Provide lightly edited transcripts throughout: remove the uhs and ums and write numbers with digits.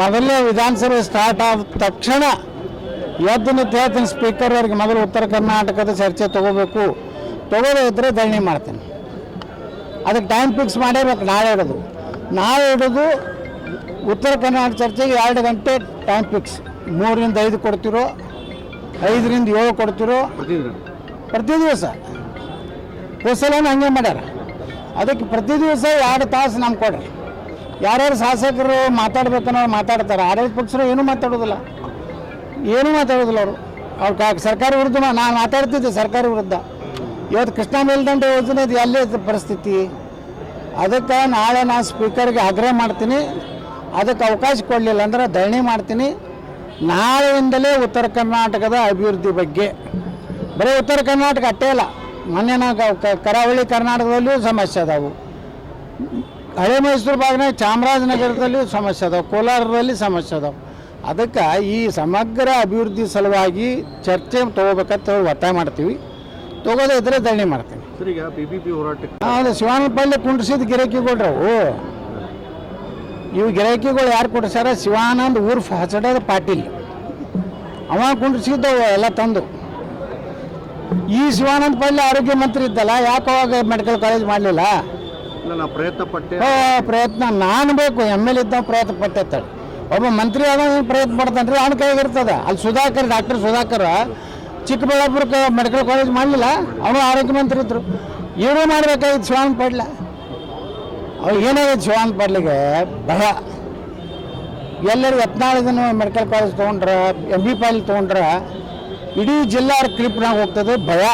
ಮೊದಲೇ ವಿಧಾನಸಭೆ ಸ್ಟಾರ್ಟ್ ಆದ ತಕ್ಷಣ ಎದ್ದು ಹೇಳ್ತೀನಿ ಸ್ಪೀಕರ್ ಅವ್ರಿಗೆ ಮೊದಲು ಉತ್ತರ ಕರ್ನಾಟಕದ ಚರ್ಚೆ ತೊಗೋಬೇಕು, ತೊಗೋದೇ ಇದ್ದರೆ ಧರಣಿ ಮಾಡ್ತೀನಿ. ಅದಕ್ಕೆ ಟೈಮ್ ಫಿಕ್ಸ್ ಮಾಡಿರ್ಬೇಕು. ನಾಳೆ ಇಡೋದು ಉತ್ತರ ಕರ್ನಾಟಕ ಚರ್ಚೆಗೆ 2 ಗಂಟೆ ಟೈಮ್ ಫಿಕ್ಸ್. 3 ರಿಂದ 5 ಕೊಡ್ತಿರೋ, 5 ರಿಂದ 7 ಕೊಡ್ತಿರೋ ಪ್ರತಿ ದಿವಸ. ಹೊಸಲೂ ಹಂಗೆ ಮಾಡ್ಯಾರ. ಅದಕ್ಕೆ ಪ್ರತಿ ದಿವಸ 2 ತಾಸು ನಮ್ಗೆ ಕೊಡ್ರಿ. ಯಾರ್ಯಾರು ಶಾಸಕರು ಮಾತಾಡ್ಬೇಕನ್ನೋ ಮಾತಾಡ್ತಾರೆ, ಆಡಳಿತ ಪಕ್ಷರು ಏನೂ ಮಾತಾಡೋದಿಲ್ಲ ಅವ್ರು ಸರ್ಕಾರ ವಿರುದ್ಧ. ನಾನು ಮಾತಾಡ್ತಿದ್ದೆ ಸರ್ಕಾರ ವಿರುದ್ಧ. ಇವತ್ತು ಕೃಷ್ಣ ಮೇಲ್ದಂಡೆ ಯೋಜನೆ ಇದು ಎಲ್ಲೇ ಪರಿಸ್ಥಿತಿ. ಅದಕ್ಕೆ ನಾಳೆ ನಾನು ಸ್ಪೀಕರ್ಗೆ ಆಗ್ರಹ ಮಾಡ್ತೀನಿ, ಅದಕ್ಕೆ ಅವಕಾಶ ಕೊಡಲಿಲ್ಲ ಅಂದ್ರೆ ಧರಣಿ ಮಾಡ್ತೀನಿ. ನಾಳೆಯಿಂದಲೇ ಉತ್ತರ ಕರ್ನಾಟಕದ ಅಭಿವೃದ್ಧಿ ಬಗ್ಗೆ, ಬರೀ ಉತ್ತರ ಕರ್ನಾಟಕ ಅಷ್ಟೇ ಅಲ್ಲ, ಮೊನ್ನೆ ಕರಾವಳಿ ಕರ್ನಾಟಕದಲ್ಲಿಯೂ ಸಮಸ್ಯೆ ಅದಾವು, ಹಳೆ ಮೈಸೂರು ಭಾಗನಾಗ ಚಾಮರಾಜನಗರದಲ್ಲಿಯೂ ಸಮಸ್ಯೆ ಅದಾವೆ, ಕೋಲಾರದಲ್ಲಿ ಸಮಸ್ಯೆ ಅದಾವೆ. ಅದಕ್ಕೆ ಈ ಸಮಗ್ರ ಅಭಿವೃದ್ಧಿ ಸಲುವಾಗಿ ಚರ್ಚೆ ತೊಗೋಬೇಕಂತ ಒತ್ತಾಯ ಮಾಡ್ತೀವಿ. ತೊಗೋದೇ ಇದ್ರೆ ಧರಣಿ ಮಾಡ್ತೀನಿ. ಈಗ PPP ಹೋರಾಟಕ್ಕೆ ಹೌದು, ಶಿವಾನಂದ ಗಿರಕಿಗಳು ಗಿರಾಕಿಗಳ್ರವು. ಇವು ಗಿರಾಕಿಗಳು ಯಾರು ಕುಂಡ್ರಿಸ್ಯಾರ? ಶಿವಾನಂದ್ ಉರ್ಫ್ ಹಸಡದ ಪಾಟೀಲ್, ಅವ ಕುಂಡ್ರಿಸಿದ್ದವು ಎಲ್ಲ ತಂದು. ಈ ಶಿವಾನಂದ ಪಾಟೀಲ್ ಆರೋಗ್ಯ ಮಂತ್ರಿ ಇದ್ದಲ್ಲ, ಯಾಕೆ ಅವಾಗ ಮೆಡಿಕಲ್ ಕಾಲೇಜ್ ಮಾಡಲಿಲ್ಲ? ಪ್ರಯತ್ನ ನಾನು ಬೇಕು, ML ಇದ್ದ ಪ್ರಯತ್ನ ಪಟ್ಟೆ. ಒಬ್ಬ ಮಂತ್ರಿ ಆದ ಪ್ರಯತ್ನ ಪಡ್ತಾನೆ ರೀ, ಅವನ ಕೈಗಿರ್ತದೆ. ಅಲ್ಲಿ ಡಾಕ್ಟರ್ ಸುಧಾಕರ್ ಚಿಕ್ಕಬಳ್ಳಾಪುರಕ್ಕೆ ಮೆಡಿಕಲ್ ಕಾಲೇಜ್ ಮಾಡಲಿಲ್ಲ, ಅವನು ಆರೋಗ್ಯ ಮಂತ್ರಿ ಇದ್ರು. ಏನೂ ಮಾಡಬೇಕಾಗಿತ್ತು ಶಿವಾನಂದ ಪಾಟೀಲ. ಅವ್ರು ಏನಾಗಿತ್ತು ಶಿವಾನಂದ ಪಾಟೀಲಿಗೆ? ಭಯ. ಎಲ್ಲರೂ ಯತ್ನಾಳದನ್ನು ಮೆಡಿಕಲ್ ಕಾಲೇಜ್ ತೊಗೊಂಡ್ರೆ, MB ಪಾಟೀಲ್ ತೊಗೊಂಡ್ರೆ ಇಡೀ ಜಿಲ್ಲಾ ಕ್ಲಿಪ್ನಾಗ ಹೋಗ್ತದೆ. ಭಯ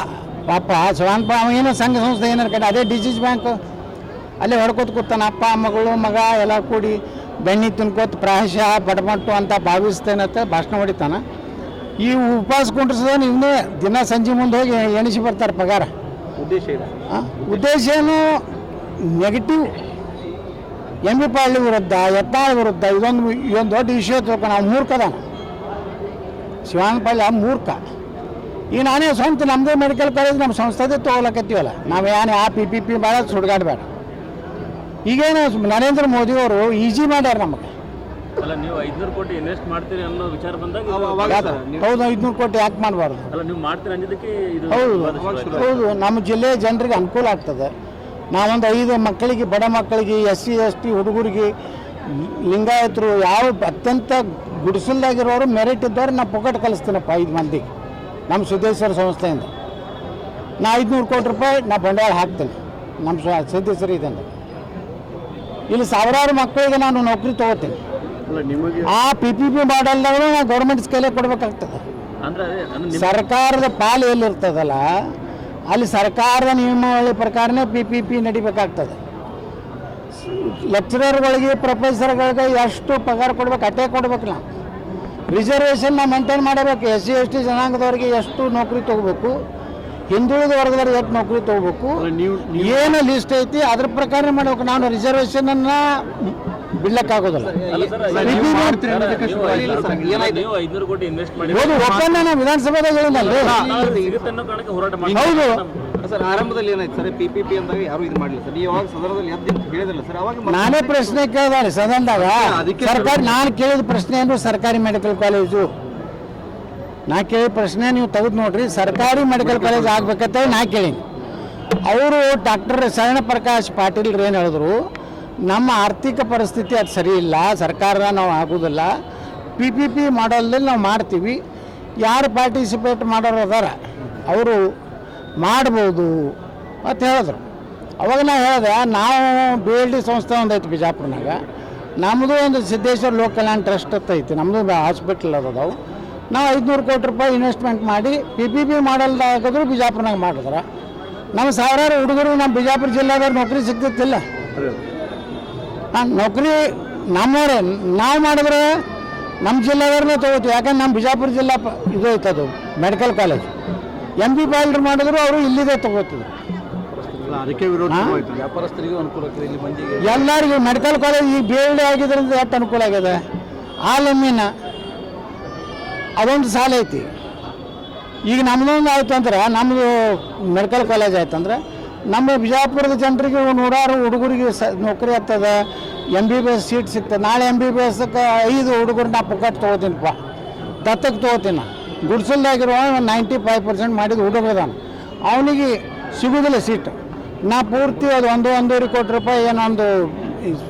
ಪಾಪ ಶಿವಾನಂದ ಪಾಟೀಲ್. ಅವ ಏನೋ ಸಂಘ ಸಂಸ್ಥೆ ಏನಾರು ಕಡೆ, ಅದೇ ಡಿಸೀಸ್ ಬ್ಯಾಂಕ್ ಅಲ್ಲೇ ಹೊಡ್ಕೋತ ಕೂತಾನೆ. ಅಪ್ಪ ಮಗಳು ಮಗ ಎಲ್ಲ ಕೂಡಿ ಬೆಣ್ಣೆ ತಿನ್ಕೋತ ಪ್ರಾಯಶಃ ಬಡಮಟ್ಟು ಅಂತ ಭಾವಿಸ್ತೇನಂತ ಭಾಷಣ ಹೊಡಿತಾನೆ. ಈ ಉಪವಾಸ ಕುಂಡ್ರಿಸೋದನ್ನು ಇವನೇ ದಿನ ಸಂಜೆ ಮುಂದೆ ಹೋಗಿ ಎಣಿಸಿ ಬರ್ತಾರೆ ಪಗಾರ. ಉದ್ದೇಶ ಏನು? ನೆಗೆಟಿವ್. MB ಪಾಟೀಲ್ ವಿರುದ್ಧ, ಯತ್ನಾಳ್ ವಿರುದ್ಧ ಇದೊಂದು ದೊಡ್ಡ ವಿಷಯ ತಿಳ್ಕೊಂಡು ನಾವು ಮೂರ್ಖದಾನ ಶಿವಾನಂದ ಪಾಟೀಲ್, ಮೂರ್ಖ. ಈಗ ನಾನೇ ಸ್ವಂತ ನಮ್ಮದೇ ಮೆಡಿಕಲ್ ಕಾಲೇಜ್ ನಮ್ಮ ಸಂಸ್ಥೆದೇ ತೊಗೊಳಕತ್ತೀವಲ್ಲ, ನಾವು ಏನು ಆ PPP ಭಾಳ ಸುಡ್ಗಾಡಬೇಡ. ಈಗೇನು ನರೇಂದ್ರ ಮೋದಿ ಅವರು ಈಜಿ ಮಾಡ್ಯಾರ ನಮಗೆ. ಅಲ್ಲ, ನೀವು 500 ಕೋಟಿ ಇನ್ವೆಸ್ಟ್ ಮಾಡ್ತೀರಿ ಅನ್ನೋ ವಿಚಾರ ಬಂದಾಗ ಹೌದು, 500 ಕೋಟಿ ಯಾಕೆ ಮಾಡಬಾರ್ದು? ಅಲ್ಲ, ನೀವು ಮಾಡ್ತೀರಿ ಅಂದಿದ್ದಕ್ಕೆ ಹೌದು, ನಮ್ಮ ಜಿಲ್ಲೆಯ ಜನರಿಗೆ ಅನುಕೂಲ ಆಗ್ತದೆ. ನಾವೊಂದು 5 ಮಕ್ಕಳಿಗೆ, ಬಡ ಮಕ್ಕಳಿಗೆ, SC ST ಹುಡುಗರಿಗೆ, ಲಿಂಗಾಯತರು, ಯಾವ ಅತ್ಯಂತ ಗುಡಿಸಲ್ದಾಗಿರೋರು ಮೆರಿಟ್ ಇದ್ದವ್ರು ನಾ ಪೊಕಟ್ ಕಲಿಸ್ತೀನಪ್ಪ 5 ಮಂದಿಗೆ ನಮ್ಮ ಸಿದ್ದೇಶ್ವರ ಸಂಸ್ಥೆಯಿಂದ. ನಾ 500 ಕೋಟಿ ರೂಪಾಯಿ ನಾ ಬಂಡವಾಳ ಹಾಕ್ತೀನಿ ನಮ್ಮ ಸಿದ್ದೇಶ್ವರ ಇದಂದ್ರೆ. ಇಲ್ಲಿ ಸಾವಿರಾರು ಮಕ್ಕಳಿಗೆ ನಾನು ನೌಕರಿ ತೊಗೋತೀನಿ. ಆ PPP ಮಾಡಲ್ದಾಗ ನಾವು ಗೌರ್ಮೆಂಟ್ ಸ್ಕೇಲೇ ಕೊಡಬೇಕಾಗ್ತದೆ. ಸರ್ಕಾರದ ಪಾಲು ಎಲ್ಲಿರ್ತದಲ್ಲ ಅಲ್ಲಿ ಸರ್ಕಾರದ ನಿಯಮಾವಳಿ ಪ್ರಕಾರನೇ PPP ನಡಿಬೇಕಾಗ್ತದೆ. ಲೆಕ್ಚರರ್ಗಳಿಗೆ, ಪ್ರೊಫೆಸರ್ಗಳಿಗೆ ಎಷ್ಟು ಪಗಾರ ಕೊಡ್ಬೇಕು ಅಷ್ಟೇ ಕೊಡ್ಬೇಕು. ನಾವು ರಿಸರ್ವೇಷನ್ ನಾವು ಮೇಂಟೈನ್ ಮಾಡಬೇಕು. SC ST ಜನಾಂಗದವರಿಗೆ ಎಷ್ಟು ನೌಕರಿ ತೊಗೋಬೇಕು, ಹಿಂದುಳಿದ ವರ್ಗದವ್ರಿಗೆ ಎಷ್ಟು ನೌಕರಿ ತೊಗೋಬೇಕು, ಏನು ಲಿಸ್ಟ್ ಐತಿ ಅದ್ರ ಪ್ರಕಾರ ಮಾಡಬೇಕು. ನಾನು ರಿಸರ್ವೇಷನನ್ನು ಬಿಡ್ಲಕ್ಕಾಗೋದಿಲ್ಲ. ಒಪ್ಪಂದ ನಾವು ವಿಧಾನಸಭೆದಾಗ ಹೇಳಿನಲ್ಲಿ. ಹೌದು ಸರ್, ಆರಂಭದಲ್ಲಿ ಏನಾಯ್ತು ಸರ್ PPP ಅಂದಾಗ ಯಾರು ಇದು ಮಾಡಲಿಲ್ಲ ಸರ್. ನೀವು ಯಾವಾಗ ಸದನದಲ್ಲಿ ಹೇಳಿದಿಲ್ಲ ಸರ್, ಅವಾಗ ನಾನೇ ಪ್ರಶ್ನೆ ಕೇಳಿದಾರೆ ಸದನದಾಗ. ಸರ್ಕಾರ ನಾನು ಕೇಳಿದ ಪ್ರಶ್ನೆ ಅಂದ್ರೆ ಸರ್ಕಾರಿ ಮೆಡಿಕಲ್ ಕಾಲೇಜು ನಾ ಕೇಳಿದ ಪ್ರಶ್ನೆ ನೀವು ತೆಗೆದು ನೋಡ್ರಿ. ಸರ್ಕಾರಿ ಮೆಡಿಕಲ್ ಕಾಲೇಜ್ ಆಗ್ಬೇಕಂತ ನಾ ಕೇಳೀನಿ. ಅವರು ಡಾಕ್ಟರ್ ಶರಣ ಪ್ರಕಾಶ್ ಪಾಟೀಲ್ ಏನು ಹೇಳಿದ್ರು, ನಮ್ಮ ಆರ್ಥಿಕ ಪರಿಸ್ಥಿತಿ ಅದು ಸರಿ ಇಲ್ಲ, ಸರ್ಕಾರ ನಾವು ಆಗೋದಿಲ್ಲ, PPP ಮಾಡಲ್ದಲ್ಲಿ ನಾವು ಮಾಡ್ತೀವಿ, ಯಾರು ಪಾರ್ಟಿಸಿಪೇಟ್ ಮಾಡೋರು ಅದಾರ ಅವರು ಮಾಡ್ಬೋದು ಅಂತ ಹೇಳಿದ್ರು. ಅವಾಗ ನಾ ಹೇಳಿದೆ, ನಾವು BLD ಸಂಸ್ಥೆ ಒಂದೈತಿ ಬಿಜಾಪುರನಾಗ, ನಮ್ಮದು ಒಂದು ಸಿದ್ದೇಶ್ವರ ಲೋಕ ಕಲ್ಯಾಣ ಟ್ರಸ್ಟ್ ಅಂತ ಐತಿ, ನಮ್ಮದು ಹಾಸ್ಪಿಟ್ಲ್ ಅದಾವು. ನಾವು 500 ಕೋಟಿ ರೂಪಾಯಿ ಇನ್ವೆಸ್ಟ್ಮೆಂಟ್ ಮಾಡಿ PPP ಮಾಡಲ್ದಾಗಿದ್ರು ಬಿಜಾಪುರನಾಗ ಮಾಡಿದ್ರೆ ನಮ್ಮ ಸಾವಿರಾರು ಹುಡುಗರು ನಮ್ಮ ಬಿಜಾಪುರ ಜಿಲ್ಲಾದವ್ರು ನೌಕರಿ ಸಿಗ್ತಿತ್ತಿಲ್ಲ. ನೌಕರಿ ನಮ್ಮವರೇ ನಾವು ಮಾಡಿದ್ರೆ ನಮ್ಮ ಜಿಲ್ಲಾದವ್ರನ್ನೇ ತೊಗೋತೀವಿ. ಯಾಕಂದ್ರೆ ನಮ್ಮ ಬಿಜಾಪುರ ಜಿಲ್ಲಾ ಇದು ಐತದು ಮೆಡಿಕಲ್ ಕಾಲೇಜ್. MB ಪಾಟೀಲ್ ಮಾಡಿದ್ರು ಅವರು ಇಲ್ಲಿದೆ ತೊಗೋತಿದ್ರು. ಅದಕ್ಕೆ ವ್ಯಾಪಾರಸ್ಥರಿಗೂ ಅನುಕೂಲ ಆಗ್ತದೆ, ಇಲ್ಲಿ ಮಂದಿಗೆ ಎಲ್ಲರಿಗೂ ಮೆಡಿಕಲ್ ಕಾಲೇಜ್ ಈಗ BLD ಆಗಿದ್ರಿಂದ ಎಷ್ಟು ಅನುಕೂಲ ಆಗಿದೆ. ಆಲಮ್ಮಿನ ಅದೊಂದು ಸಾಲ ಐತಿ. ಈಗ ನಮ್ಮದೊಂದು ಆಯ್ತು ಅಂದ್ರೆ, ನಮ್ಮದು ಮೆಡಿಕಲ್ ಕಾಲೇಜ್ ಆಯ್ತು ಅಂದ್ರೆ ನಮ್ಮ ಬಿಜಾಪುರದ ಜನರಿಗೆ ನೂರಾರು ಹುಡುಗರಿಗೆ ನೌಕರಿ ಆಗ್ತದೆ, MBBS ಸೀಟ್ ಸಿಗ್ತದೆ. ನಾಳೆ MBBSಕ್ಕೆ 5 ಹುಡುಗರು ನಾ ಪುಕ್ಕಟ್ ತೊಗೋತೀನಿಪ್ಪ, ದತ್ತಕ್ಕೆ ತೊಗೋತೀನಿ. ನಾ ಗುಡ್ಸಲ್ದಾಗಿರೋ 95% ಮಾಡಿದ ಹುಡುಗದಾನ, ಅವನಿಗೆ ಸಿಗೋದಿಲ್ಲ ಸೀಟ್. ನಾ ಪೂರ್ತಿ ಅದು 1-1.5 ಕೋಟಿ ರೂಪಾಯಿ ಏನೊಂದು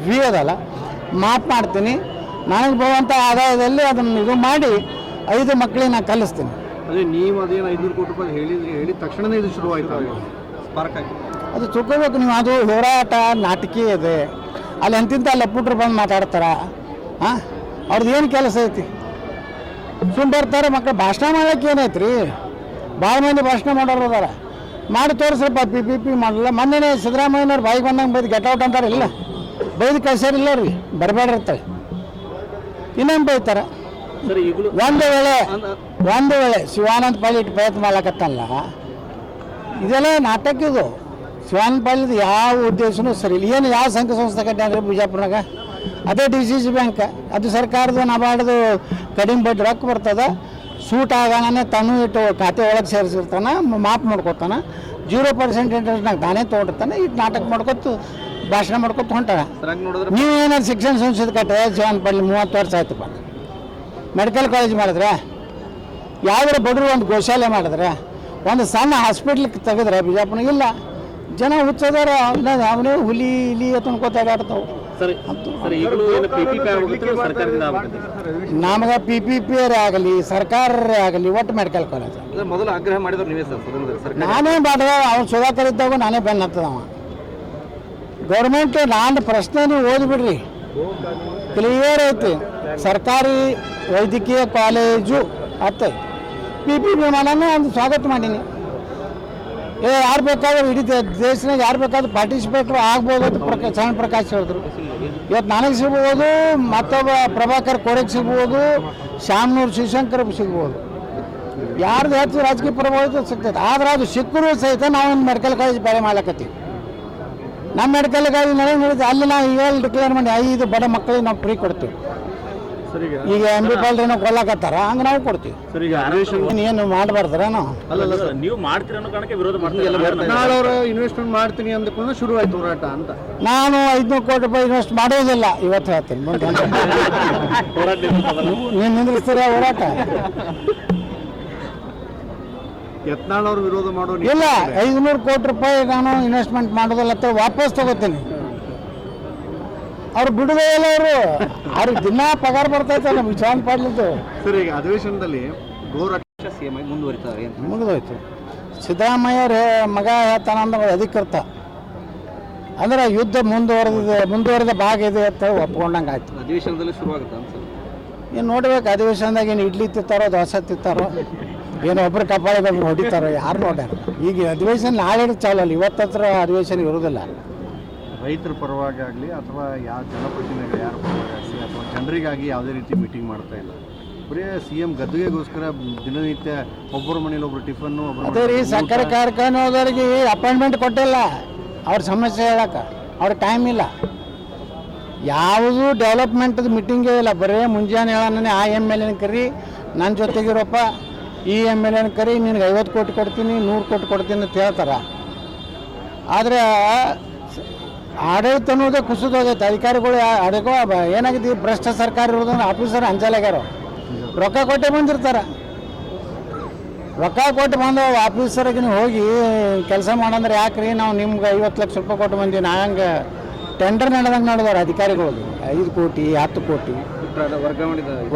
ಫೀ ಅದಲ್ಲ ಮಾಫ್ ಮಾಡ್ತೀನಿ. ನನಗೆ ಬರುವಂಥ ಆದಾಯದಲ್ಲಿ ಅದನ್ನು ಇದು ಮಾಡಿ 5 ಮಕ್ಕಳಿಗೆ ನಾನು ಕಲಿಸ್ತೀನಿ. ಅದೇ ನೀವು ಅದೇನು 500 ಕೋಟಿ ರೂಪಾಯಿ ಹೇಳಿದ ತಕ್ಷಣನೇ ಇದು ಶುರುವಾಯಿತು ಸ್ಪಾರ್ಕ್ ಆಗಿ. ಅದು ತಿಳ್ಕೋಬೇಕು ನೀವು. ಅದು ಹೋರಾಟ ನಾಟಕೀಯ ಇದೆ. ಅಲ್ಲಿ ಎಂತಿಂತ ಲಪ್ಪುಟ್ರು ಬಂದು ಮಾತಾಡ್ತಾರ. ಹಾಂ, ಅವ್ರದ್ದು ಏನು ಕೆಲಸ ಐತಿ? ಸುಮ್ಮನೆ ಬರ್ತಾರೆ ಮಕ್ಕಳು. ಭಾಷಣ ಮಾಡೋಕ್ಕೆ ಏನೈತೆ ರೀ? ಭಾಳ ಮಂದಿ ಭಾಷಣ ಮಾಡೋರು ಅದಾರ, ಮಾಡಿ ತೋರಿಸ್ರಪ್ಪ. PPP ಮಾಡಲ್ಲ. ಮೊನ್ನೆ ಸಿದ್ದರಾಮಯ್ಯನವ್ರು ಬಾಯಿಗೆ ಬಂದಂಗೆ ಬೈದು ಗೆಟೌಟ್ ಅಂತಾರೆ. ಇಲ್ಲ, ಬೈದು ಕಳ್ಸ್ಯಾರಿಲ್ಲ ರೀ, ಬರಬೇಡಿರ್ತಾಳೆ. ಇನ್ನೇನು ಬೈತಾರೆ? ಸರ್ ಈಗಲೂ ಒಂದು ವೇಳೆ ಶಿವಾನಂದ ಪಾಲಿಟ್ ಪ್ರಯತ್ನ ಮಾಡ್ಲಕತ್ತಲ್ಲ, ಇದೆಲ್ಲ ನಾಟಕ. ಇದು ಶಿವಾನಂದ ಪಾಲಿದು ಯಾವ ಉದ್ದೇಶನೂ ಸರಿ ಇಲ್ಲ. ಏನು ಯಾವ ಸಂಘ ಸಂಸ್ಥೆ ಕಟ್ಟ್ಯಾನ್ರಿ ಬಿಜಾಪುರನಾಗ? ಅದೇ DCC ಬ್ಯಾಂಕ್, ಅದು ಸರ್ಕಾರದ ನಬಾರ್ದು ಕಡಿಮೆ ಬಡ್ಡಿ ರೊಕ್ಕ ಬರ್ತದೆ. ಸೂಟ್ ಆಗೋಣ ತನ್ನೂ ಇಟ್ಟು ಖಾತೆ ಒಳಗೆ ಸೇರಿಸಿರ್ತಾನೆ, ಮಾಫ್ ಮಾಡ್ಕೊತಾನೆ. 0% ಇಂಟ್ರೆಸ್ಟ್ನಾಗ ತಾನೇ ತೊಗೊಂಡಿರ್ತಾನೆ. ಇಟ್ಟು ನಾಟಕ ಮಾಡ್ಕೊತು ಭಾಷಣ ಮಾಡ್ಕೊತ ಹೊಂಟಾರ. ನೀವು ಏನಾದ್ರು ಶಿಕ್ಷಣ ಸಂಸ್ಥೆ ಕಟ್ಟೆ ಶಿವಾನಂದ ಪಾಲಿಟ್ 30 ವರ್ಷ ಆಯ್ತಪ್ಪ. ಮೆಡಿಕಲ್ ಕಾಲೇಜ್ ಮಾಡಿದ್ರೆ, ಯಾವ್ದಾರ ಬಡವರು ಒಂದು ಗೋಶಾಲೆ ಮಾಡಿದ್ರೆ, ಒಂದು ಸಣ್ಣ ಹಾಸ್ಪಿಟ್ಲ್ ತೆಗೆದ್ರೆ ಬಿಜಾಪುರ ಇಲ್ಲ. ಜನ ಹುಚ್ಚದಾರ, ಅವನೇ ಹುಲಿ ಇಲಿ ಅನ್ಕೋತ ಆಡ್ತಾವೆ. ನಮಗೆ PPP ಆಗಲಿ ಸರ್ಕಾರರೇ ಆಗಲಿ ಒಟ್ಟು ಮೆಡಿಕಲ್ ಕಾಲೇಜ್ ಮೊದಲು ಆಗ್ರಹ ಮಾಡಿದ್ರು ನೀವೇ ಸರ್? ನಾನೇ ಮಾಡಿದ. ಅವ್ನು ಸುಧಾಕರ್ ಇದ್ದಾಗ ನಾನೇ ಬೆನ್ನ ಹತ್ತದ. ಅವ ಗೌರ್ಮೆಂಟ್ ನಾನು ಪ್ರಶ್ನೆ ನೀವು ಓದಿಬಿಡ್ರಿ, ಕ್ಲಿಯರ್ ಐತಿ. ಸರ್ಕಾರಿ ವೈದ್ಯಕೀಯ ಕಾಲೇಜು ಅತ್ತೆ PPP ಮಾಡೋಣ ಒಂದು ಸ್ವಾಗತ ಮಾಡೀನಿ. ಯಾರು ಬೇಕಾದ್ರೂ ಇಡೀ ದೇಶನಾಗ ಯಾರು ಬೇಕಾದ್ರೂ ಪಾರ್ಟಿಸಿಪೇಟ್ರು ಆಗ್ಬೋದು ಅಂತ ಶರಣ ಪ್ರಕಾಶ್ ಹೇಳಿದ್ರು. ಇವತ್ತು ನನಗೆ ಸಿಗ್ಬೋದು, ಮತ್ತೊಬ್ಬ ಪ್ರಭಾಕರ್ ಕೋರೆಗೆ ಸಿಗ್ಬೋದು, ಶಾಮನೂರು ಶಿವಶಂಕರ್ಗೆ ಸಿಗ್ಬೋದು. ಯಾರ್ದು ಹೆಚ್ಚು ರಾಜಕೀಯ ಪ್ರಭಾವ ಸಿಗ್ತೈತೆ. ಆದ್ರೆ ಅದು ಸಿಕ್ಕರೂ ಸಹಿತ ನಾವೊಂದು ಮೆಡಿಕಲ್ ಕಾಲೇಜ್ ಬೇರೆ ಮಾಡ್ಲಕತ್ತೀವಿ. ನಮ್ಮ ಮೆಡಿಕಲ್ ಕಾಲೇಜ್ ನಡೆಯುತ್ತೆ. ಅಲ್ಲಿ ನಾವು ಈಗಲ್ಲಿ ಡಿಕ್ಲೇರ್ ಮಾಡಿ 5 ಬಡ ಮಕ್ಕಳಿಗೆ ನಾವು ಫ್ರೀ ಕೊಡ್ತೀವಿ. ಈಗ MBBS ಏನೋ ಕೊಲ್ಲಕತ್ತಾರ, ಹಂಗೆ ನಾವು ಕೊಡ್ತೀವಿ. ಏನು ಮಾಡಬಾರ್ದಾರ ನಾವು? ನೀವು ಮಾಡ್ತೀರ ಅನ್ನೋ ಕಾರಣಕ್ಕೆ ವಿರೋಧ ಮಾಡ್ತಾರೆ. ಇನ್ವೆಸ್ಟ್ಮೆಂಟ್ ಮಾಡ್ತೀನಿ ಅಂದ್ಕೊಂಡು ಶುರು ಆಯ್ತು ಹೋರಾಟ ಅಂತ. ನಾನು 500 ಕೋಟಿ ರೂಪಾಯಿ ಇನ್ವೆಸ್ಟ್ ಮಾಡೋದಿಲ್ಲ ಇವತ್ತು ಹೇಳ್ತೀನಿ. ನೀವು ನಿಂದ್ರಿಸ್ತೀರ ಹೋರಾಟ? ಯತ್ನಾಳ್ ಅವರು ವಿರೋಧ ಮಾಡೋ ಇಲ್ಲ, 500 ಕೋಟಿ ರೂಪಾಯಿ ನಾನು ಇನ್ವೆಸ್ಟ್ಮೆಂಟ್ ಮಾಡೋದಿಲ್ಲ ಅಂತ ವಾಪಸ್ ತಗೋತೀನಿ. ಅವ್ರು ಬಿಡುದೇ ಇಲ್ಲ. ಅವ್ರಿಗೆ ದಿನ ಪಗಾರ ಬರ್ತೈತೆ ನಮ್ಮ ಶಿವಾನಂದ ಪಾಟೀಲ್ದು. ಸರ್, ಈಗ ಅಧಿವೇಶನದಲ್ಲಿ ಗೋರಕ್ಷ CM ಮುಂದುವರಿತಾರೆ ಮುಗಿದೋಯ್ತು. ಸಿದ್ದರಾಮಯ್ಯ ಮಗ ಹೇಳ್ತಾನ ಅಂದ್ರೆ ಅಧಿಕೃತ ಅಂದ್ರೆ ಯುದ್ಧ ಮುಂದುವರೆದ ಭಾಗ ಇದೆ ಅಂತ ಒಪ್ಕೊಂಡಂಗೆ ಆಯ್ತು. ಅಧಿವೇಶನದಲ್ಲಿ ಶುರುವಾಗುತ್ತೆ ಅಂತ ಏನು ನೋಡ್ಬೇಕು. ಅಧಿವೇಶನದಾಗ ಏನು ಇಡ್ಲಿ ತಿಂತಾರೋ ದೋಸೆ ತಿಂತಾರೋ, ಏನು ಒಬ್ಬರು ಕಪಾಳಿಗೆ ಒಬ್ರು ಹೊಡಿತಾರೋ, ಯಾರು ನೋಡ್ಯಾರ? ಈಗ ಅಧಿವೇಶನ ನಾಳೆ ಚಾಲು ಅಲ್ಲ, ಇವತ್ತತ್ರ ಅಧಿವೇಶನ ಇರೋದಿಲ್ಲ. ರೈತರ ಪರವಾಗಿ ಆಗಲಿ ಅಥವಾ ಯಾವ ಜನಪ್ರತಿನಿಧಿಗಳು ಯಾರ ಪರವಾಗಿ ಆಗಲಿ ಅಥವಾ ಜನರಿಗಾಗಿ ಯಾವುದೇ ರೀತಿ ಮೀಟಿಂಗ್ ಮಾಡ್ತಾ ಇಲ್ಲ. ಬರೀ CM ಗದ್ದುಗೆಗೋಸ್ಕರ ದಿನನಿತ್ಯ ಒಬ್ಬರ ಮನೇಲಿ ಒಬ್ಬರು ಟಿಫನ್ನು, ಅದೇ ರೀ ಸಕ್ಕರೆ ಕಾರ್ಖಾನೆದವ್ರಿಗೆ ಅಪಾಯಿಂಟ್ಮೆಂಟ್ ಕೊಟ್ಟಿಲ್ಲ. ಅವ್ರ ಸಮಸ್ಯೆ ಹೇಳಕ್ಕೆ ಅವ್ರ ಟೈಮ್ ಇಲ್ಲ. ಯಾವುದೂ ಡೆವಲಪ್ಮೆಂಟ್ದು ಮೀಟಿಂಗೇ ಇಲ್ಲ. ಬರೀ ಮುಂಜಾನೆ ಹೇಳೋಣ ಆ MLA ಕರಿ, ನನ್ನ ಜೊತೆಗಿರಪ್ಪ, ಈ MLA ಕರಿ, ನಿನಗೆ 50 ಕೋಟಿ ಕೊಡ್ತೀನಿ, 100 ಕೋಟಿ ಕೊಡ್ತೀನಿ ಅಂತ ಹೇಳ್ತಾರೆ. ಆದರೆ ಆಡಳಿತ ಅನ್ನೋದೇ ಕುಸಿದೋಗೈತೆ. ಅಧಿಕಾರಿಗಳು ಏನಾಗಿದೆ, ಭ್ರಷ್ಟ ಸರ್ಕಾರ ಇರೋದನ್ನ ಆಫೀಸರ್ ಅಂಜಲಾಗ್ಯಾರ. ರೊಕ್ಕ ಕೊಟ್ಟೆ ಬಂದಿರ್ತಾರೆ. ರೊಕ್ಕ ಕೊಟ್ಟು ಬಂದು ಆಫೀಸರ್ಗೆ ನೀವು ಹೋಗಿ ಕೆಲಸ ಮಾಡಂದ್ರೆ ಯಾಕ್ರಿ ನಾವು ನಿಮ್ಗೆ 50 ಲಕ್ಷ ರೂಪಾಯಿ ಕೊಟ್ಟು ಬಂದೀವಿ. ನಾ ಹಂಗೆ ಟೆಂಡರ್ ನಡೆದಂಗೆ ನಡೆದವ್ರು ಅಧಿಕಾರಿಗಳು. 5 ಕೋಟಿ 10 ಕೋಟಿ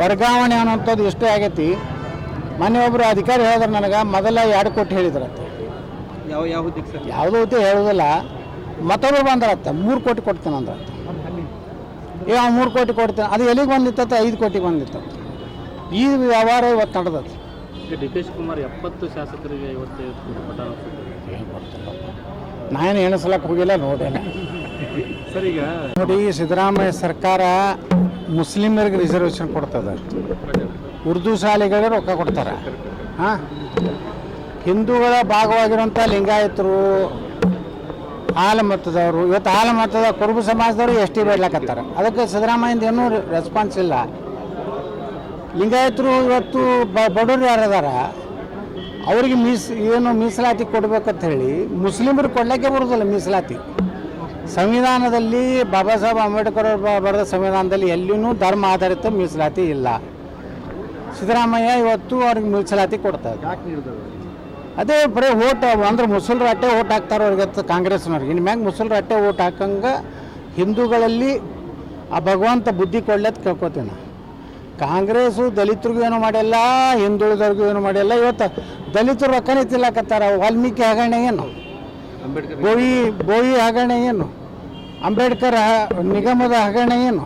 ವರ್ಗಾವಣೆ ಅನ್ನೋಂಥದ್ದು ಎಷ್ಟೇ ಆಗೈತಿ. ಮೊನ್ನೆ ಒಬ್ಬರು ಅಧಿಕಾರಿ ಹೇಳಿದ್ರೆ ನನಗೆ ಮೊದಲ 2 ಕೋಟಿ ಹೇಳಿದ್ರಂತೆ. ಯಾವುದೋ ಹುದ್ದೆ ಹೇಳೋದಿಲ್ಲ. ಮತ್ತೊಬ್ಬರು ಬಂದ್ರತ್ತ 3 ಕೋಟಿ ಕೊಡ್ತೇನೆ ಅಂದ್ರೆ. 3 ಕೋಟಿ ಕೊಡ್ತೇನೆ, ಅದು ಎಲ್ಲಿಗೆ ಬಂದಿತ್ತ? 5 ಕೋಟಿ ಬಂದಿತ್ತ. ಈ ವ್ಯವಹಾರ ಇವತ್ತು ನಡೆದತ್ತೆ. DK ಶಿವಕುಮಾರ್ 70 ಶಾಸಕರಿಗೆ 55 ನಾನು ಎಣಿಸ್ಲಕ್ಕೆ ಹೋಗಿಲ್ಲ, ನೋಡೇನೆ. ಸರ್, ಈಗ ನೋಡಿ, ಸಿದ್ದರಾಮಯ್ಯ ಸರ್ಕಾರ ಮುಸ್ಲಿಮರಿಗೆ ರಿಸರ್ವೇಷನ್ ಕೊಡ್ತದೆ, ಉರ್ದು ಶಾಲೆಗಳಿಗೆ ರೊಕ್ಕ ಕೊಡ್ತಾರೆ. ಹಾಂ, ಹಿಂದೂಗಳ ಭಾಗವಾಗಿರುವಂಥ ಲಿಂಗಾಯತರು, ಹಾಲು ಮತದವರು, ಇವತ್ತು ಹಾಲು ಮತದ ಕುರುಬ ಸಮಾಜದವರು ST ಬೇಡ್ಲಕತ್ತಾರೆ. ಅದಕ್ಕೆ ಸಿದ್ದರಾಮಯ್ಯಂದು ಏನೂ ರೆಸ್ಪಾನ್ಸ್ ಇಲ್ಲ. ಲಿಂಗಾಯತರು ಇವತ್ತು ಬಡವರು ಯಾರದಾರ ಅವರಿಗೆ ಏನು ಮೀಸಲಾತಿ ಕೊಡ್ಬೇಕಂತ ಹೇಳಿ ಮುಸ್ಲಿಮರಿಗೆ ಕೊಡಲಿಕ್ಕೆ ಬರೋದಿಲ್ಲ ಮೀಸಲಾತಿ. ಸಂವಿಧಾನದಲ್ಲಿ ಬಾಬಾ ಸಾಹೇಬ್ ಅಂಬೇಡ್ಕರ್ ಅವರು ಬರೆದ ಸಂವಿಧಾನದಲ್ಲಿ ಎಲ್ಲಿಯೂ ಧರ್ಮ ಆಧಾರಿತ ಮೀಸಲಾತಿ ಇಲ್ಲ. ಸಿದ್ದರಾಮಯ್ಯ ಇವತ್ತು ಅವ್ರಿಗೆ ಮೀಸಲಾತಿ ಕೊಡ್ತಾರೆ. ಯಾಕೆ ನೀಡಿದ್ರು? ಅದೇ ಬರೀ ಓಟ್ ಅಂದ್ರೆ ಮುಸಲ್ರು ಅಟ್ಟೆ ಓಟ್ ಹಾಕ್ತಾರೆ ಅವ್ರಿಗೆ ಕಾಂಗ್ರೆಸ್ನವ್ರಿಗೆ. ಇನ್ನು ಮ್ಯಾಗ ಮುಸಲ್ರು ಅಟ್ಟೆ ಓಟ್ ಹಾಕಂಗೆ ಹಿಂದೂಗಳಲ್ಲಿ ಆ ಭಗವಂತ ಬುದ್ಧಿ ಕೊಡ್ಲತ್ ಕೇಳ್ಕೊತೀನಿ. ಕಾಂಗ್ರೆಸ್ಸು ದಲಿತರಿಗೂ ಏನೂ ಮಾಡಿಲ್ಲ, ಹಿಂದುಳಿದವ್ರಿಗೂ ಏನೂ ಮಾಡಿಲ್ಲ. ಇವತ್ತು ದಲಿತರು ರೊಕ್ಕನೇ ತಿನ್ನಕತ್ತಾರ. ವಾಲ್ಮೀಕಿ ಹಗರಣ ಏನು, ಅಂಬೇಡ್ಕರ್ ಬೋಯಿ ಹಗರಣ ಏನು, ಅಂಬೇಡ್ಕರ್ ನಿಗಮದ ಹಗರಣ ಏನು?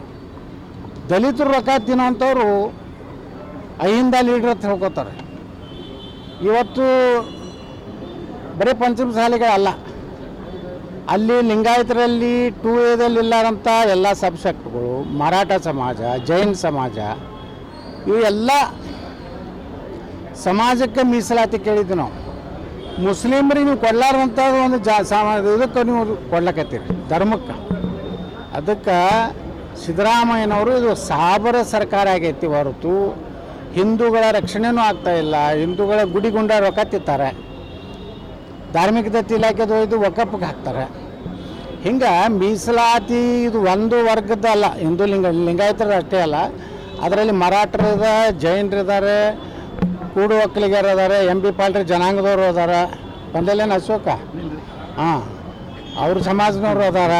ದಲಿತರು ರೊಕ್ಕ ತಿನ್ನೋಂಥವ್ರು ಅಹಿಂದ ಲೀಡ್ರ್ ಅಂತ ಹೇಳ್ಕೊತಾರೆ. ಇವತ್ತು ಬರೀ ಪಂಚಮಸಾಲಿಗಳಲ್ಲ, ಅಲ್ಲಿ ಲಿಂಗಾಯತರಲ್ಲಿ 2A ಇಲ್ಲಾರಂಥ ಎಲ್ಲ ಸಬ್ಸೆಕ್ಟ್ಗಳು, ಮರಾಠ ಸಮಾಜ, ಜೈನ್ ಸಮಾಜ, ಇವೆಲ್ಲ ಸಮಾಜಕ್ಕೆ ಮೀಸಲಾತಿ ಕೇಳಿದ್ದು ನಾವು. ಮುಸ್ಲಿಮ್ರಿಗೆ ನೀವು ಕೊಡ್ಲಾರಂಥದ್ದು ಒಂದು ಇದಕ್ಕೆ ನೀವು ಕೊಡ್ಲಕತ್ತೀರಿ ಧರ್ಮಕ್ಕೆ. ಅದಕ್ಕೆ ಸಿದ್ದರಾಮಯ್ಯನವರು ಇದು ಸಾಬರ ಸರ್ಕಾರ ಆಗೈತಿ ಹೊರತು ಹಿಂದೂಗಳ ರಕ್ಷಣೆನೂ ಆಗ್ತಾಯಿಲ್ಲ. ಹಿಂದೂಗಳ ಗುಡಿಗುಂಡ ರೊಕ್ಕ ತಿತ್ತಾರೆ, ಧಾರ್ಮಿಕ ದತ್ತಿ ಇಲಾಖೆದು ಇದು ವಕಫ್ಗೆ ಹಾಕ್ತಾರೆ. ಹಿಂಗೆ ಮೀಸಲಾತಿ ಇದು ಒಂದು ವರ್ಗದ ಅಲ್ಲ, ಹಿಂದೂ ಲಿಂಗಾಯತರು ಅಷ್ಟೇ ಅಲ್ಲ, ಅದರಲ್ಲಿ ಮರಾಠರಿದ, ಜೈನರಿದ್ದಾರೆ, ಕೂಡು ಒಕ್ಕಲಿಗರು ಅದಾರೆ, MB ಪಾಲ್ರಿ ಜನಾಂಗದವರು ಅದಾರ, ಬಂದಲ್ಲೇನು ಅಶೋಕ ಹಾಂ ಅವ್ರ ಸಮಾಜದವರು ಅದಾರ.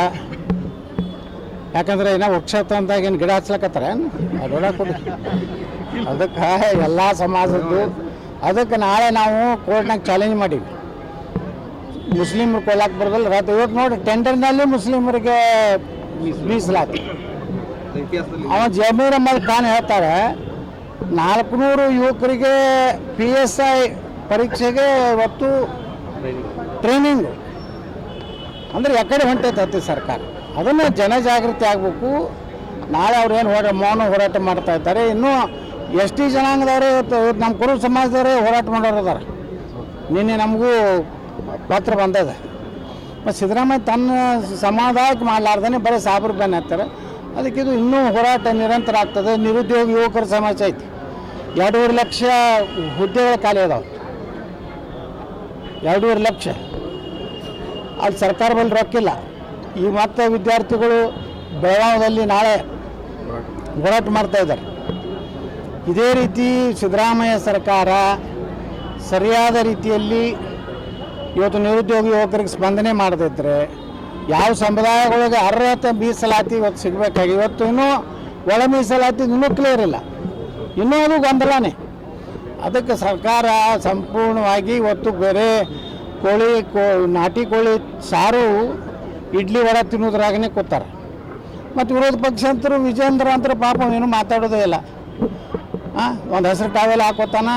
ಯಾಕಂದ್ರೆ ಇನ್ನೂ ವೃಕ್ಷ ಅಂದಾಗ ಏನು ಗಿಡ ಹಚ್ಲಕತ್ತಾರ ಅದೊಳ ಕೊಡಿ. ಅದಕ್ಕೆ ಎಲ್ಲ ಸಮಾಜದ್ದು. ಅದಕ್ಕೆ ನಾಳೆ ನಾವು ಕೋರ್ಟ್ನಾಗ ಚಾಲೆಂಜ್ ಮಾಡೀವಿ, ಮುಸ್ಲಿಮ್ರು ಕೊಲ್ಲಕ್ಕೆ ಬರೋದಲ್ಲ. ಇವತ್ತು ನೋಡಿ ಟೆಂಡರ್ನಲ್ಲಿ ಮುಸ್ಲಿಮರಿಗೆ ಮೀಸಲಾತಿ. ಅವ ಜಮೀರ್ ಅಹ್ಮದ್ ಖಾನ್ ಹೇಳ್ತಾರೆ 400 ಯುವಕರಿಗೆ PSI ಪರೀಕ್ಷೆಗೆ ಇವತ್ತು ಟ್ರೈನಿಂಗ್. ಅಂದರೆ ಎಕಡೆ ಹೊಂಟೈತೆ ಸರ್ಕಾರ. ಅದನ್ನು ಜನಜಾಗೃತಿ ಆಗಬೇಕು. ನಾಳೆ ಅವ್ರು ಏನು ಮೌನ ಹೋರಾಟ ಮಾಡ್ತಾ ಇದ್ದಾರೆ. ಇನ್ನೂ ST ಜನಾಂಗದವರೇ ಇವತ್ತು ನಮ್ಮ ಕುರುಬ ಸಮಾಜದವರೇ ಹೋರಾಟ ಮಾಡೋರು ಅದಾರೆ. ನಿನ್ನೆ ನಮಗೂ ಪತ್ರ ಬಂದದ. ಮತ್ತು ಸಿದ್ದರಾಮಯ್ಯ ತನ್ನ ಸಮಾಧಾನಕ್ಕೆ ಮಾಡಲಾರ್ದೇ ಬರೀ ಸಾಬ್ರು ಬೆನ್ನ ಹತ್ತಾರೆ. ಅದಕ್ಕೆ ಇದು ಇನ್ನೂ ಹೋರಾಟ ನಿರಂತರ ಆಗ್ತದೆ. ನಿರುದ್ಯೋಗ ಯುವಕರ ಸಮಸ್ಯೆ ಐತಿ. 2.5 ಲಕ್ಷ ಹುದ್ದೆಗಳ ಖಾಲಿ ಅದಾವೆ. 2.5 ಲಕ್ಷ. ಅಲ್ಲಿ ಸರ್ಕಾರ ಬಳಿ ರೊಕ್ಕಿಲ್ಲ. ಈ ಮತ್ತೆ ವಿದ್ಯಾರ್ಥಿಗಳು ಬೆಳಗಾವಿಯಲ್ಲಿ ನಾಳೆ ಹೋರಾಟ ಮಾಡ್ತಾಯಿದ್ದಾರೆ. ಇದೇ ರೀತಿ ಸಿದ್ದರಾಮಯ್ಯ ಸರ್ಕಾರ ಸರಿಯಾದ ರೀತಿಯಲ್ಲಿ ಇವತ್ತು ನಿರುದ್ಯೋಗಿ ಯುವಕರಿಗೆ ಸ್ಪಂದನೆ ಮಾಡದಿದ್ದರೆ ಯಾವ ಸಮುದಾಯಗಳಿಗೆ ಅರ್ಹತೆ ಮೀಸಲಾತಿ ಇವತ್ತು ಸಿಗಬೇಕಾಗಿ, ಇವತ್ತು ಇನ್ನೂ ಒಳ ಮೀಸಲಾತಿ ಇನ್ನೂ ಕ್ಲಿಯರ್ ಇಲ್ಲ, ಇನ್ನೂ ಅದು ಗೊಂದಲನೇ. ಅದಕ್ಕೆ ಸರ್ಕಾರ ಸಂಪೂರ್ಣವಾಗಿ ಇವತ್ತು ಬೇರೆ ನಾಟಿ ಕೋಳಿ ಸಾರು ಇಡ್ಲಿ ವಡೆ ತಿನ್ನೋದ್ರಾಗನೇ ಕೂತಾರೆ. ಮತ್ತು ವಿರೋಧ ಪಕ್ಷ ಅಂತರೂ ವಿಜೇಂದ್ರ ಅಂತರೂ ಪಾಪ ಏನು ಮಾತಾಡೋದೇ ಇಲ್ಲ. ಒಂದು ಹೆಸರು ಟಾವೆಲ್ ಹಾಕೋತಾನ,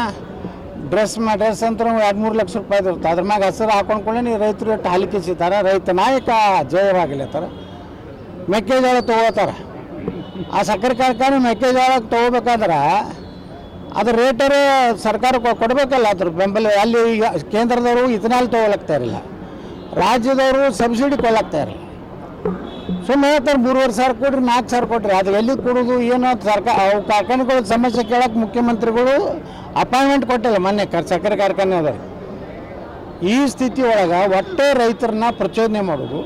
ಡ್ರೆಸ್ ಅಂತೂ 2-3 ಲಕ್ಷ ರೂಪಾಯಿ ಇರುತ್ತೆ. ಅದ್ರ ಮ್ಯಾಗ ಹೆಸರು ಹಾಕೊಂಡ್ಕೊಳ್ಳಿ ನೀವು ರೈತರು ಎಷ್ಟು ಹಾಲಿ ಕಿಸಿತಾರೆ. ರೈತ ನಾಯಕ ಜಯವಾಗಿಲ್ಲತ್ತಾರ. ಮೆಕ್ಕೆಜೋಳ ತೊಗೋತಾರೆ. ಆ ಸಕ್ಕರೆ ಕಾರ್ಖಾನೆ ಮೆಕ್ಕೆಜೋಳ ತೊಗೋಬೇಕಾದ್ರೆ ಅದ್ರ ರೇಟರೇ ಸರ್ಕಾರ ಕೊಡಬೇಕಲ್ಲ, ಅದ್ರ ಬೆಂಬಲ. ಅಲ್ಲಿ ಕೇಂದ್ರದವರು ಇಥನಾಲ್ ತೊಗೊಳಕ್ತಾ ಇರಲಿಲ್ಲ, ರಾಜ್ಯದವರು ಸಬ್ಸಿಡಿ ಕೊಡಲಾಗ್ತಾ ಇರಲಿಲ್ಲ. ಸುಮ್ಮನೆ ಹೇಳ್ತಾರೆ 3,500 ಸಾವಿರ ಕೊಡ್ರಿ, 4,000 ಕೊಡ್ರಿ. ಅದು ಎಲ್ಲಿ ಕೊಡೋದು ಏನೋ ಸರ್ಕಾರ. ಅವು ಕಾರ್ಖಾನೆಗಳ ಸಮಸ್ಯೆ ಕೇಳಕ್ಕೆ ಮುಖ್ಯಮಂತ್ರಿಗಳು ಅಪಾಯಿಂಟ್ಮೆಂಟ್ ಕೊಟ್ಟಿಲ್ಲ ಮೊನ್ನೆ ಸಕ್ಕರೆ ಕಾರ್ಖಾನೆ ಅದ. ಈ ಸ್ಥಿತಿ ಒಳಗೆ ಒಟ್ಟೆ ರೈತರನ್ನ ಪ್ರಚೋದನೆ ಮಾಡೋದು.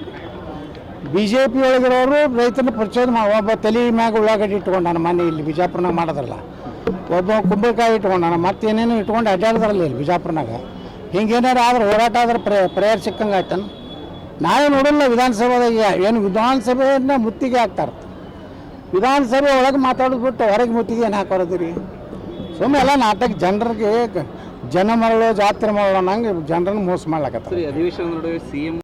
BJP ಒಳಗಿರೋರು ರೈತರನ್ನ ಪ್ರಚೋದನೆ ಒಬ್ಬ ತಲೆ ಮ್ಯಾಗ ಉಳ್ಳಾಗಡ್ಡಿ ಇಟ್ಕೊಂಡಾನ. ಮೊನ್ನೆ ಇಲ್ಲಿ ಬಿಜಾಪುರನಾಗ ಮಾಡೋದ್ರಲ್ಲ, ಒಬ್ಬ ಕುಂಬಳಕಾಯಿ ಇಟ್ಕೊಂಡಾನ, ಮತ್ತೇನೇನು ಇಟ್ಕೊಂಡು ಅಡ್ಡಾಡಿದ್ರಲ್ಲ ಇಲ್ಲಿ ಬಿಜಾಪುರನಾಗ. ಹಿಂಗೇನಾರು ಆದ್ರೆ ಹೋರಾಟ ಆದ್ರೆ ಪ್ರೇಯರ್ ಸಿಕ್ಕಂಗೆ ಆಯ್ತಾನ. ನಾವೇ ನೋಡಲ್ಲ ವಿಧಾನಸಭೆದಾಗ ಏನು ವಿಧಾನಸಭೆಯನ್ನ ಮುತ್ತಿಗೆ ಹಾಕ್ತಾರತ್ತೆ. ವಿಧಾನಸಭೆ ಒಳಗೆ ಮಾತಾಡೋದು ಬಿಟ್ಟು ಹೊರಗೆ ಮುತ್ತಿಗೆ ಏನು ಹಾಕೋದಿರಿ? ಸುಮ್ಮನೆ ಎಲ್ಲ ನಾಟಕ. ಜನರಿಗೆ ಜನ ಮರಳು ಜಾತ್ರೆ ಮಾಡೋಣ ನಂಗೆ ಜನರನ್ನು ಮೋಸ ಮಾಡ್ಲಕತ್ತಾರೆ. ಅಧಿವೇಶನ ನಡುವೆ CM